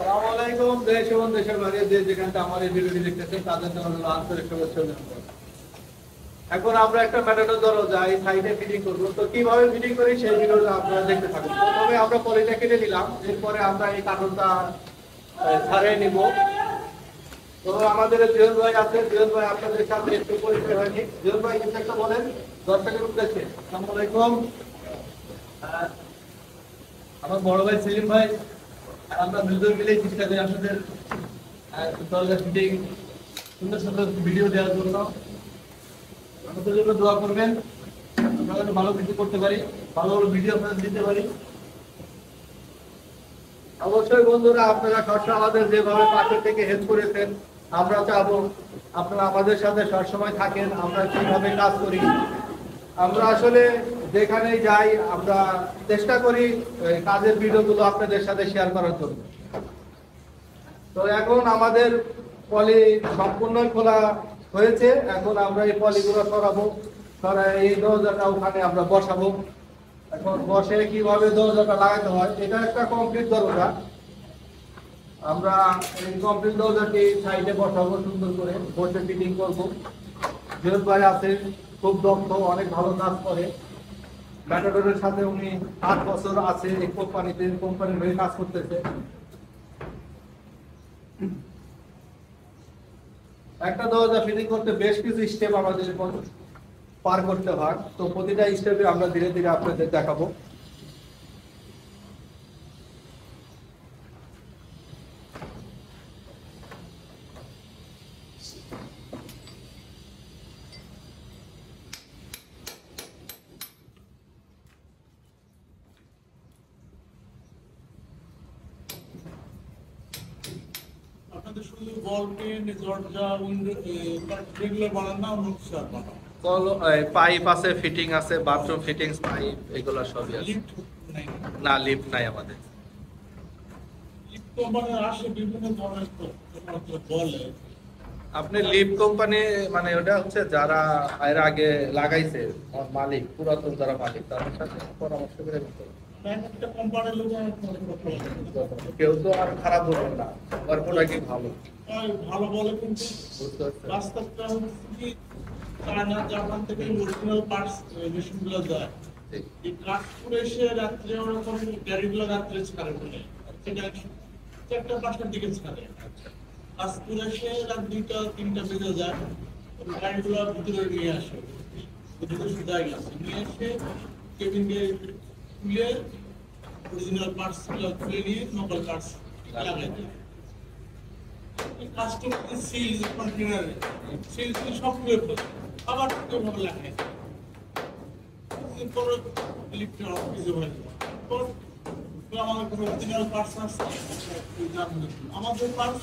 আসসালামু আলাইকুম। দেশ এবং দেশের বাইরে যে যেখানটা আমার এই ভিডিওটি দেখতেছেন তাদের জন্য হলো আন্তরিক শুভেচ্ছা অভিনন্দন। এখন আমরা একটা ম্যাটাডোর ধরো যাই সাইডে ফিটিং করবো, তো কিভাবে ফিটিং করি সেই ভিডিওটা আপনারা দেখতে থাকুন। প্রথমে আমরা পলিটা কেটে নিলাম, এরপরে আমরা এই কার্টনটা ছাড়িয়ে নিব। তো আমাদের জুয়েল ভাই আছে, জুয়েল ভাই আপনাদের সাথে একটু পরিচয় হয়নি। জুয়েল ভাই কিছু একটা বলেন দর্শকের উদ্দেশ্যে। আসসালামু আলাইকুম। আমার বড় ভাই সেলিম ভাই, আমরা দুজন মিলে চেষ্টা করি আপনাদের দরজা ফিটিং সুন্দর সুন্দর ভিডিও দেওয়ার জন্য। আমাদের জন্য দোয়া করবেন, আমরা যেন ভালো কিছু করতে পারি, ভালো ভালো ভিডিও আপনাদের দিতে পারি। অবশ্যই বন্ধুরা, আপনারা সবসময় আমাদের যেভাবে পাশে থেকে হেল্প করেছেন, আমরা চাবো আপনারা আমাদের সাথে সবসময় থাকেন। আমরা কিভাবে কাজ করি, আমরা আসলে যেখানেই যাই আমরা চেষ্টা করি কাজের ভিডিওগুলো আপনাদের সাথে শেয়ার করার জন্য। তো এখন আমাদের পলি সম্পূর্ণ খোলা হয়েছে, এখন আমরা এই পলিগুলো সরাবো, সরাই এই দরজাটা ওখানে আমরা বসাবো। এখন বসে কিভাবে দরজাটা লাগাতে হয়, এটা একটা কমপ্লিট দরজা। আমরা এই কমপ্লিট দরজাটি সাইডে বসাবো, সুন্দর করে বসে ফিটিং করবো। জুয়েল ভাই আছে, খুব দক্ষ, অনেক ভালো কাজ করে। ম্যাটাডোরের সাথে উনি 8 বছর আছে এই কোম্পানিতে, কোম্পানির হয়ে কাজ করতেছে। একটা দরজা ফিটিং করতে বেশ কিছু স্টেপ আমাদের পার করতে হয়, তো প্রতিটা স্টেপে আমরা ধীরে ধীরে আপনাদের দেখাবো। আপনাদের শুধু বল পেন দরজা উইন্ডো রেগুলার বানান না, অন্য কিছু আর বানান? পাইপ আছে, ফিটিং আছে, বাথরুম ফিটিংস পাইপ এগুলো সবই আছে। লিফট নাই? না, লিফট নাই আমাদের। লিফট কোম্পানি আসে বিভিন্ন ধরনের বলে। আপনি লিফট কোম্পানি মানে ওটা হচ্ছে যারা এর আগে লাগাইছে মালিক, পুরাতন যারা মালিক, তাদের সাথে পরামর্শ করে নিতে হবে। একটা কোম্পানির লোক অনেক কথা বলে। কেউ তো আর খারাপ বলবে না, গল্পটা কি ভালো ভালো বলে, কিন্তু বুঝতে পারছেন। বাস্তবটা হচ্ছে কি চায়না জাপান থেকে অরিজিনাল পার্টস মেশিনগুলো যায়। এই কাঠপুর এসে রাত্রে ওরকম গাড়িগুলো রাত্রে ছাড়ে বলে, সেটা 4টা-5টার দিকে ছাড়ে। কাশপুর এসে রাত 2টা-3টা বেজে যায়, গাড়িগুলো ভিতরে নিয়ে আসে, ভিতরে সুদাই গেছে নিয়ে এসে কেবিন দিয়ে খুলে অরিজিনাল পার্টস গুলো খুলে নিয়ে নকল পার্টস লাগাই দেয়। কাস্টমার সিল কন্টেনারে সিল সব খুলে ফেলে আবার ওইভাবে লাগাই দেয়। লিফটে কিছু হয় আমাদের কোনো অরিজিনাল পার্টস আছে, আমাদের পার্টস